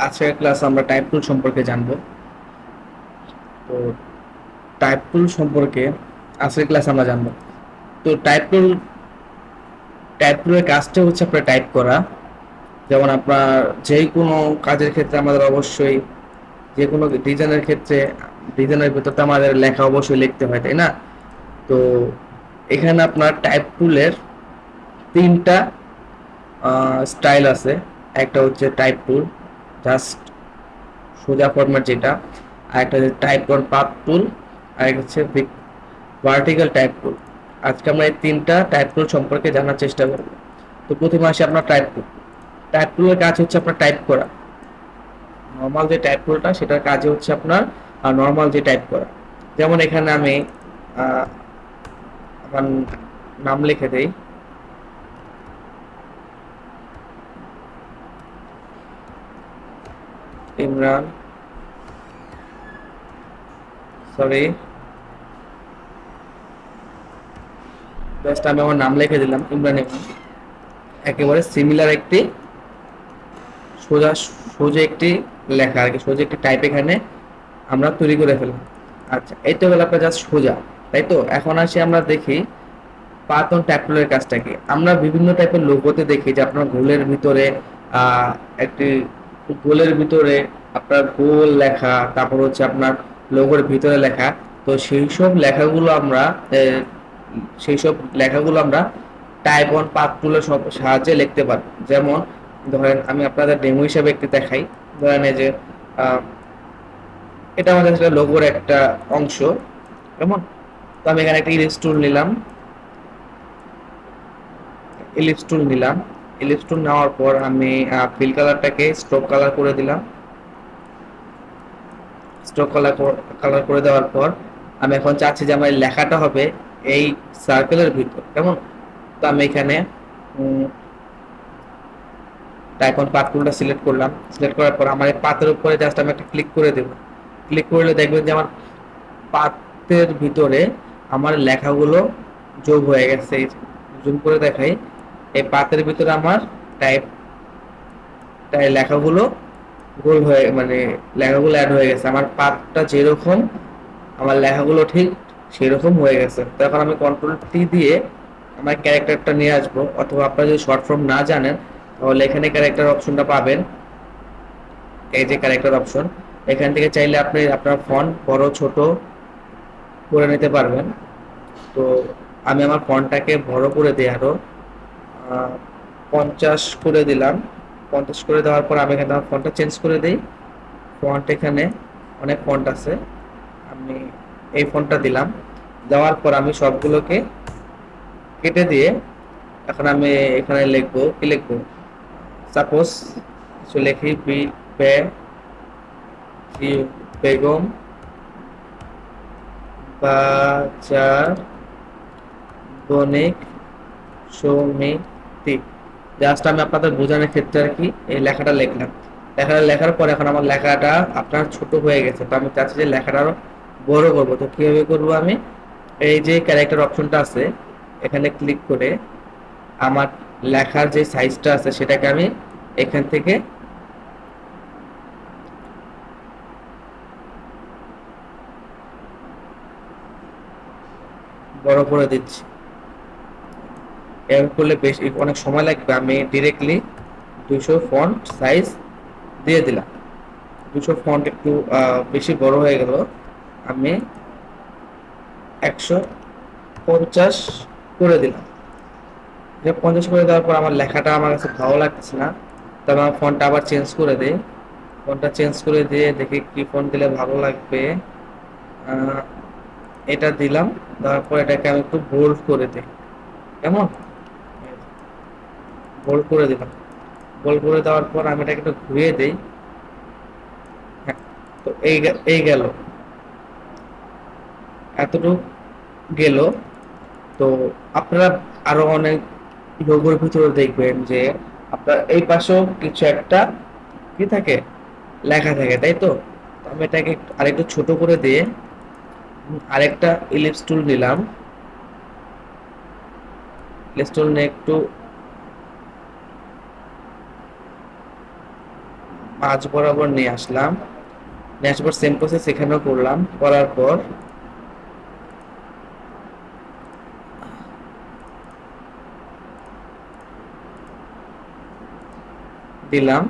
আজকের ক্লাস আমরা টাইপ টুল সম্পর্কে জানবো। তো টাইপ টুল সম্পর্কে আজকের ক্লাস আমরা জানবো। তো টাইপ টুলের কাজটা হচ্ছে আপনার টাইপ করা। যেমন আপনার যে কোনো কাজের ক্ষেত্রে আমাদের অবশ্যই যে কোনো ডিজাইনের ক্ষেত্রে ডিজাইনের ভিতরে তো আমাদের লেখা অবশ্যই লিখতে হয়, তাই না? তো এখানে আপনার টাইপ টুলের তিনটা স্টাইল আছে। একটা হচ্ছে টাইপ টুল জাস্ট সোজা ফরম্যাট যেটা, আর একটা হচ্ছে টাইপ অন পাথ টুল, আর একটা হচ্ছে ভার্টিক্যাল টাইপ টুল। আজকে আমরা এই তিনটা টাইপ টুল সম্পর্কে জানার চেষ্টা করব। তো প্রথমে আসি আপনার টাইপ টুল। টাইপ টুলের কাজ হচ্ছে আপনার টাইপ করা। নর্মাল যে টাইপ টুলটা সেটার কাজ হচ্ছে আপনার নর্মাল যে টাইপ করা। যেমন এখানে আমি আহ, আমার নাম লিখে দেই, ইমরান, সরি, জাস্ট আমি আমার নাম লিখে দিলাম ইমরান। একেবারে সিমিলার একটি সোজা সোজা একটি লেখা আর কি, সোজা একটি টাইপ এখানে আমরা তৈরি করে ফেললাম। আচ্ছা, এই তো গেল আপনার জাস্ট সোজা, তাই তো। এখন আসি আমরা দেখি পাথন ট্যাগ টুলের কাজটা কি। আমরা বিভিন্ন টাইপের লোগোতে দেখি যে আপনার গোলের ভিতরে আহ একটি গোলের ভিতরে আপনার গোল লেখা, তারপর হচ্ছে আপনার লোগোর ভিতরে লেখা। তো সেই সব লেখাগুলো আমরা টাইপ অন পাথ টুলের সাহায্যে লিখতে পারবো। যেমন ধরেন আমি আপনাদের ডেমো হিসাবে একটি দেখাই। ধরেন এই যে আহ, এটা আমাদের আসলে লোগোর একটা অংশ, কেমন। তো আমি এখানে একটা ইলিপস টুল নিলাম। ইলিপস টুল নেওয়ার পর আমি ফিল কালারটাকে স্ট্রোক কালার করে দিলাম। স্ট্রোক কালার করে দেওয়ার পর আমি এখন চাচ্ছি যে আমার এই লেখাটা হবে এই সার্কেলের ভিতর, কেমন। তো আমি এখানে টাইপ অন পাথ টুলটা সিলেক্ট করলাম। সিলেক্ট করার পর আমার এই পাতের উপরে জাস্ট আমি একটা ক্লিক করে দেব। ক্লিক করলে দেখবেন যে আমার পাতের ভিতরে আমার লেখাগুলো যোগ হয়ে গেছে। জুম করে দেখাই, এই পাতের ভিতরে আমার টাইপ তাই লেখাগুলো গোল হয়ে মানে লেখাগুলো অ্যাড হয়ে গেছে। আমার পাতটা যেরকম আমার লেখাগুলো ঠিক সেরকম হয়ে গেছে। তো এখন আমি কন্ট্রোল টি দিয়ে আমার ক্যারেক্টারটা নিয়ে আসবো, অথবা আপনারা যদি শর্ট ফর্ম না জানেন তাহলে এখানে ক্যারেক্টার অপশনটা পাবেন। এই যে ক্যারেক্টার অপশন, এখান থেকে চাইলে আপনি আপনার ফন্ট বড় ছোট করে নিতে পারবেন। তো আমি আমার ফন্টটাকে বড় করে দিই, আরো 50 করে দিলাম। 50 করে দেওয়ার পর আমি এখানে আমার ফন্টটা চেঞ্জ করে দিই। ফন্ট এখানে অনেক ফন্ট আছে, আমি এই ফন্টটা দিলাম। দেওয়ার পর আমি সবগুলোকে কেটে দিয়ে এখন আমি এখানে লিখবো, কি লিখবো, সাপোজ কিছু লিখি, বেগম বাজার বণিক সমিতি। জাস্ট আমি আপনাদের বোঝানোর ক্ষেত্রে আর কি এই লেখাটা লিখলাম। লেখাটা লেখার পর এখন আমার লেখাটা আপনার ছোট হয়ে গেছে। তো আমি চাচ্ছি যে লেখাটা আরো বড় করবো। তো কিভাবে করবো, আমি এই যে ক্যারেক্টার অপশনটা আছে এখানে ক্লিক করে আমার লেখার যে সাইজটা আছে সেটাকে আমি এখান থেকে বড় করে দিচ্ছি। এভাবে করলে বেশ অনেক সময় লাগবে। আমি ডিরেক্টলি 200 ফন্ট সাইজ দিয়ে দিলাম। 200 ফন্ট একটু বেশি বড় হয়ে গেল, আমি 150 করে দিলাম। 50 করে দেওয়ার পর আমার লেখাটা আমার কাছে ভালো লাগছে না, তবে আমার ফন্টটা আবার চেঞ্জ করে দিই। ফন্টটা চেঞ্জ করে দিয়ে দেখি কি ফন্ট দিলে ভালো লাগবে। এটা দিলাম। দেওয়ার পর এটাকে আমি একটু বোল্ড করে দিই, কেমন, বোল্ড করে দিলাম। বোল্ড করে দেওয়ার পর আমি এটাকে একটু ঘুরিয়ে দিই। হ্যাঁ, তো এই গেল, এতটুকু গেল। তো আপনারা আরো অনেক লোগোর ভিতরে দেখবেন যে আপনার এই পাশেও কিছু একটা কি থাকে, লেখা থাকে, তাই তো। তো আমি এটাকে আরেকটু ছোট করে দিয়ে আরেকটা ইলিপস টুল নিলাম। ইলিপস টুল নিয়ে একটু 5 বরাবর নিয়ে আসলাম, নিয়ে আসার পর সেম প্রসেস এখানেও করলাম, করার পর দিলাম।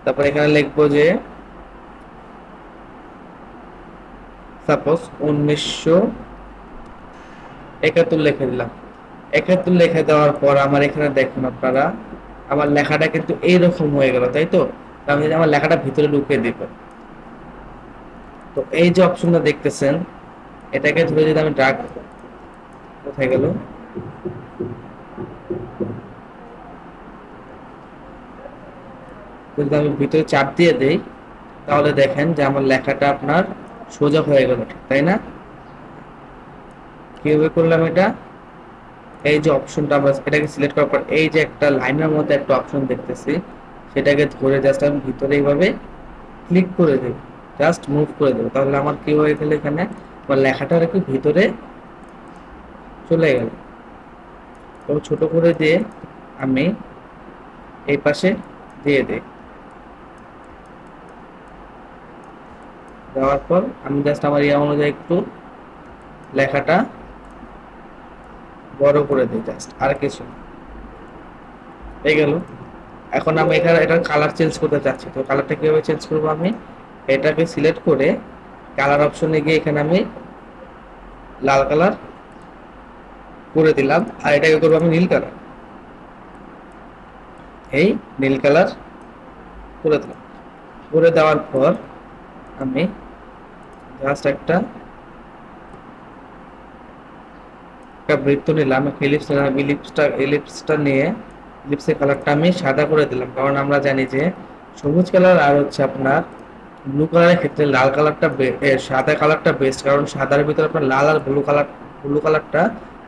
তারপর এখানে লিখবো যে সাপোজ 1971 লিখে দিলাম। 71 লিখে দেওয়ার পর আমার এখানে দেখুন আপনারা, আমার লেখাটা কিন্তু এইরকম হয়ে গেল, তাই তো? আমি যদি আমার লেখাটা ভিতরে ঢুকিয়ে দিব, তো এই যে অপশনটা দেখতেছেন, এটাকে ধরে যদি আমি ড্রাগ, কোথায় গেল, যদি আমি ভিতরে চাপ দিয়ে দেই, তাহলে দেখেন যে আমার লেখাটা আপনার সোজা হয়ে গেল, তাই না? কিভাবে করলাম এটা? এই যে অপশনটা আমরা এটাকে সিলেক্ট করার পর এই যে একটা লাইনের মধ্যে একটা অপশন দেখতেছি, সেটাকে ধরে জাস্ট আমি ভিতরে এইভাবে ক্লিক করে দেব, জাস্ট মুভ করে দেব, তাহলে আমার কি হয়ে গেল, এখানে আমার লেখাটা আর কি ভিতরে চলে গেল। তো ছোট করে দিয়ে আমি এই পাশে দিয়ে দিই, দেওয়ার পর আমি জাস্ট আমার ইয়া অনুযায়ী একটু লেখাটা বড় করে দিই, জাস্ট আর কিছু হয়ে গেল। এখন আমি এখানে এটার কালার চেঞ্জ করতে চাচ্ছি, তো কালারটা কিভাবে চেঞ্জ করবো, আমি এটাকে সিলেক্ট করে কালার অপশনে গিয়ে এখানে আমি লাল কালার করে দিলাম, আর এটাকে করবো আমি নীল কালার, এই নীল কালার করে দিলাম। করে দেওয়ার পর আমি জাস্ট একটা বৃত্ত নিলাম, ইলিপস নিলাম, ইলিপসটা নিয়ে ইলিপসের কালারটা আমি সাদা করে দিলাম, কারণ আমরা জানি যে সবুজ কালার আর হচ্ছে আপনার ব্লু কালারের ক্ষেত্রে লাল কালারটা সাদা কালারটা বেস্ট, কারণ সাদার ভিতরে আপনার লাল আর ব্লু কালারটা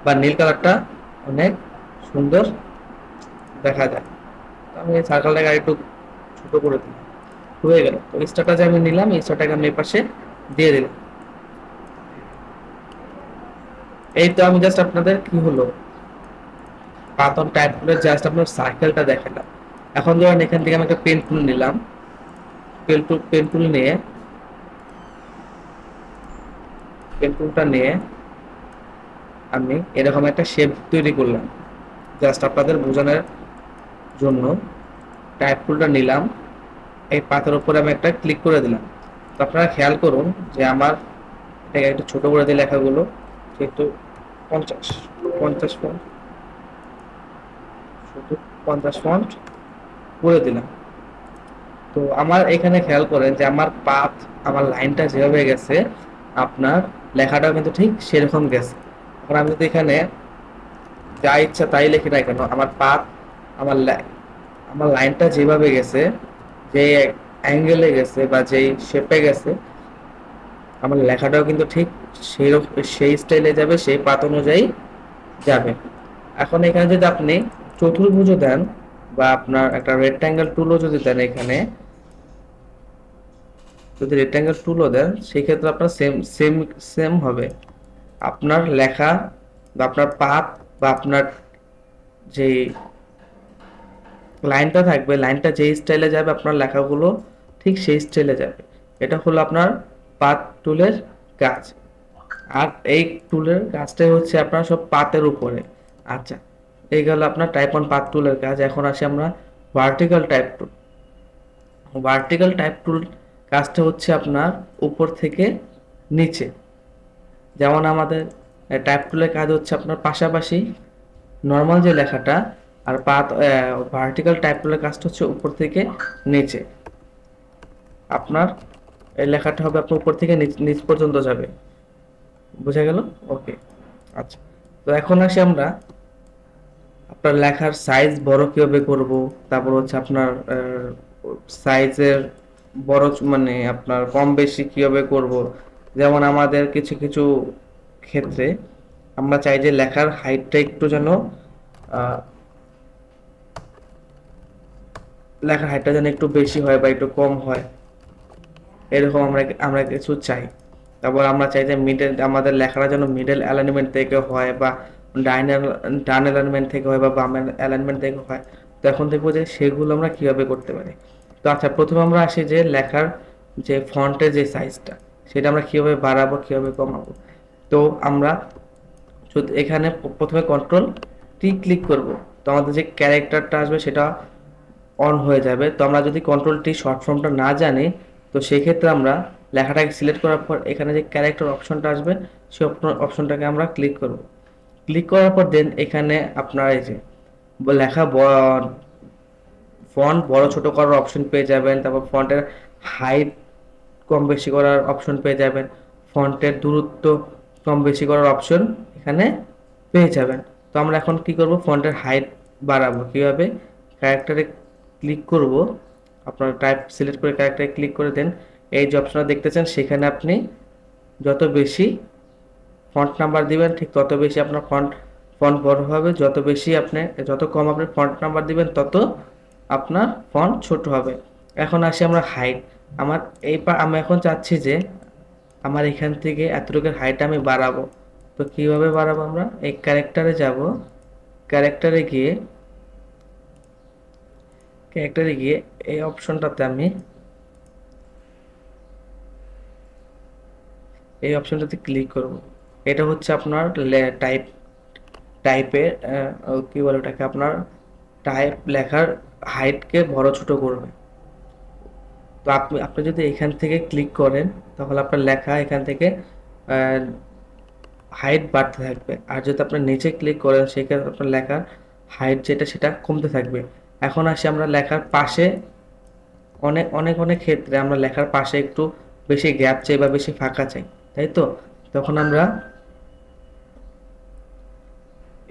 বা নীল কালারটা অনেক সুন্দর দেখা যায়। আমি সার্কেলটাকে আরেকটু ছোট করে দিলাম, হয়ে গেল। তো স্টারটা যে আমি নিলাম, এই স্টারটাকে আমি এই পাশে দিয়ে দিলাম। এই তো আমি জাস্ট আপনাদের কি হলো, পাতন টাইপ করে জাস্ট আপনার সার্কেলটা দেখালাম। এখন ধরেন এখান থেকে আমি একটা পেন টুল নিলাম, পেন টুলটা নিয়ে আমি এরকম একটা শেপ তৈরি করলাম, জাস্ট আপনাদের বোঝানোর জন্য। টাইপ টুলটা নিলাম, এই পাতার উপরে আমি একটা ক্লিক করে দিলাম। তো আপনারা খেয়াল করুন যে আমার এটাকে একটু ছোট করে দিই লেখাগুলো, যেহেতু 50 ফন্ট, শুধু 50 ফন্ট করে দিলাম। তো আমার এখানে খেয়াল করেন যে আমার পাথ, আমার লাইনটা যেভাবে গেছে, আপনার লেখাটাও কিন্তু ঠিক সেরকম গেছে। এখন আমি যদি এখানে যা ইচ্ছা তাই লিখি না কেন, আমার পাথ, আমার আমার লাইনটা যেভাবে গেছে, যে অ্যাঙ্গেলে গেছে বা যেই শেপে গেছে, আমার লেখাটাও কিন্তু ঠিক সেই স্টাইলে যাবে, সেই পাথ অনুযায়ী যাবে। এখন এখানে যদি আপনি চতুর্ভুজও দেন বা আপনার একটা রেক্ট্যাঙ্গেল টুলও যদি দেন, এখানে যদি রেক্ট্যাঙ্গেল টুলও দেন, সেই ক্ষেত্রে আপনার সেম সেম সেম হবে। আপনার লেখা বা আপনার পাথ বা আপনার যে লাইনটা থাকবে, লাইনটা যেই স্টাইলে যাবে, আপনার লেখাগুলো ঠিক সেই স্টাইলে যাবে। এটা হলো আপনার পাথ টুলের কাজ। আর এই টুলের কাজটাই হচ্ছে আপনার সব পাতের উপরে। আচ্ছা, এই গেল আপনার টাইপ 1 পাথ টুলের কাজ। এখন আসি আমরা ভার্টিক্যাল টাইপ টুল। ভার্টিক্যাল টাইপ টুল কাজটা হচ্ছে আপনার উপর থেকে নিচে। যেমন আমাদের টাইপ টুলের কাজ হচ্ছে আপনার পাশাপাশি নর্মাল যে লেখাটা, আর পাথ ভার্টিক্যাল টাইপ টুলের কাজটা হচ্ছে উপর থেকে নিচে। আপনার এই লেখাটা হবে আপনার উপর থেকে নিচ পর্যন্ত যাবে, বোঝা গেল? ওকে, আচ্ছা। তো এখন আসি আমরা আপনার লেখার সাইজ বড় কিভাবে করব, তারপর হচ্ছে আপনার সাইজের বড় মানে আপনার কম বেশি কিভাবে করব। যেমন আমাদের কিছু কিছু ক্ষেত্রে আমরা চাই যে লেখার হাইটটা একটু যেন লেখার হাইটটা যেন একটু বেশি হয় বা একটু কম হয়, এরকম আমরা আমরা কিছু চাই। তারপর আমরা চাই যে মিডল, আমাদের লেখাটা যেন মিডল অ্যালাইনমেন্ট থেকে হয় বা ডান অ্যালাইনমেন্ট থেকে হয় বা বাম অ্যালাইনমেন্ট থেকে হয়। তো এখন দেখবো যে সেগুলো আমরা কিভাবে করতে পারি। তো আচ্ছা, প্রথমে আমরা আসি যে লেখার যে ফন্টের যে সাইজটা, সেটা আমরা কিভাবে বাড়াবো কিভাবে কমাবো। তো আমরা যদি এখানে প্রথমে কন্ট্রোল টি ক্লিক করব, তো আমাদের যে ক্যারেক্টারটা আসবে সেটা অন হয়ে যাবে। তো আমরা যদি কন্ট্রোল টি শর্ট ফর্মটা না জানি, তো সেই ক্ষেত্রে আমরা লেখাটাকে সিলেক্ট করার পর এখানে যে ক্যারেক্টার অপশনটা আসবে সেই অপশনটাকে আমরা ক্লিক করব। ক্লিক করার পর দেন এখানে আপনার এই যে লেখা ফন্ট বড় ছোট করার অপশন পেয়ে যাবেন, তারপর ফন্টের হাইট কম বেশি করার অপশন পেয়ে যাবেন, ফন্টের দূরত্ব কম বেশি করার অপশন এখানে পেয়ে যাবেন। তো আমরা এখন কি করব, ফন্টের হাইট বাড়াবো কিভাবে, ক্যারেক্টারে ক্লিক করব, আপনার টাইপ সিলেক্ট করে ক্যারেক্টারে ক্লিক করে দেন, এই যে অপশনটা দেখতেছেন সেখানে আপনি যত বেশি ফন্ট নাম্বার দিবেন ঠিক তত বেশি আপনার ফন্ট বড় হবে, যত কম আপনি ফন্ট নাম্বার দিবেন তত আপনার ফন্ট ছোট হবে। এখন আসি আমরা হাইট, আমি এখন চাচ্ছি যে আমার এখান থেকে এতটুকুর হাইট আমি বাড়াবো। তো কিভাবে বাড়াবো, আমরা এই ক্যারেক্টারে যাব, ক্যারেক্টারে গিয়ে এই অপশনটাতে আমি এই অপশনটাতে ক্লিক করব। এটা হচ্ছে আপনার টাইপের কি বলে ওটাকে, আপনার টাইপ লেখার হাইটকে বড় ছোট করবে। তো আপনি যদি এখান থেকে ক্লিক করেন তাহলে আপনার লেখা এখান থেকে হাইট বাড়তে থাকবে, আর যদি আপনি নিচে ক্লিক করেন সেক্ষেত্রে আপনার লেখার হাইট সেটা কমতে থাকবে। এখন আসি আমরা লেখার পাশে অনেক ক্ষেত্রে আমরা লেখার পাশে একটু বেশি গ্যাপ চাই বা বেশি ফাঁকা চাই, তাই তো? তখন আমরা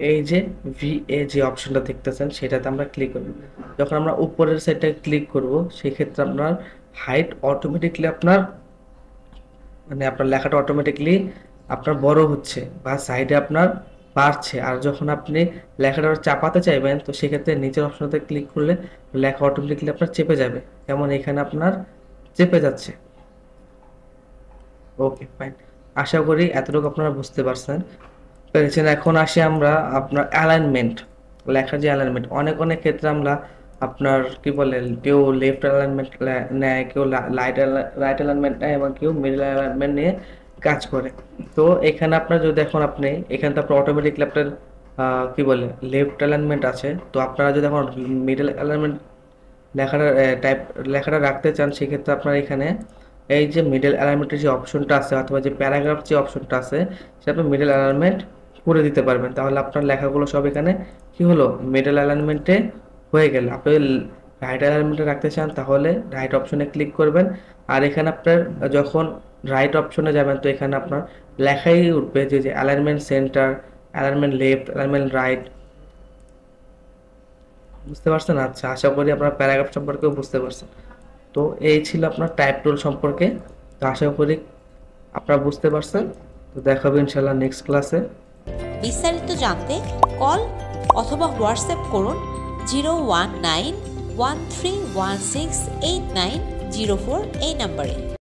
এই যে যে অপশনটা দেখতেছেন সেটাতে আমরা ক্লিক করব। যখন আমরা উপরের সাইডটায় ক্লিক করব সেই ক্ষেত্রে আপনার হাইট অটোমেটিকলি আপনার লেখাটা অটোমেটিকলি আপনার বড় হচ্ছে বা সাইডে আপনার বাড়ছে। আর যখন আপনি লেখাটা চাপাতে চাইবেন তো সেক্ষেত্রে নিচের অপশনটাতে ক্লিক করলে লেখা অটোমেটিকলি আপনার চেপে যাবে, যেমন এখানে আপনার চেপে যাচ্ছে। ওকে, ফাইন। আশা করি এতটুকু আপনারা বুঝতে পেরেছেন। এখন আসি আমরা আপনার অ্যালাইনমেন্ট, লেখার যে অ্যালাইনমেন্ট, অনেক ক্ষেত্রে আমরা আপনার কি বলে, কেউ লেফট অ্যালাইনমেন্ট নেয়, কেউ রাইট অ্যালাইনমেন্ট নেয় এবং কেউ মিডল অ্যালাইনমেন্ট নিয়ে কাজ করে। তো এখানে আপনার যদি এখানে তো আপনার অটোমেটিকলি আপনার কি বলে লেফট অ্যালাইনমেন্ট আছে। তো আপনারা যদি এখন মিডল অ্যালাইনমেন্ট লেখাটা রাখতে চান সেক্ষেত্রে আপনার এখানে এই যে মিডল অ্যালাইনমেন্টের যে অপশনটা আছে অথবা যে প্যারাগ্রাফ যে অপশনটা আছে সেটা আপনি মিডল অ্যালাইনমেন্ট করে দিতে পারবেন। তাহলে আপনার লেখাগুলো সব এখানে কি হলো, মিডল অ্যালাইনমেন্টে হয়ে গেল। আপনি রাইট অ্যালাইনমেন্টে রাখতে চান তাহলে রাইট অপশনে ক্লিক করবেন, আর এখানে আপনার যখন রাইট অপশনে যাবেন তো এখানে আপনার লেখাই উঠবে যে alignment centre, alignment left, alignment right. বুঝতে পারছেন? আচ্ছা, আশা করি আপনার প্যারাগ্রাফ সম্পর্কেও বুঝতে পারছেন। তো এই ছিল আপনার টাইপ টুল সম্পর্কে। তো আশা করি আপনারা বুঝতে পারছেন। তো দেখা হবে ইনশাআল্লাহ নেক্সট ক্লাসে। বিস্তারিত জানতে কল অথবা হোয়াটসঅ্যাপ করুন 01913168904 এই নম্বরে।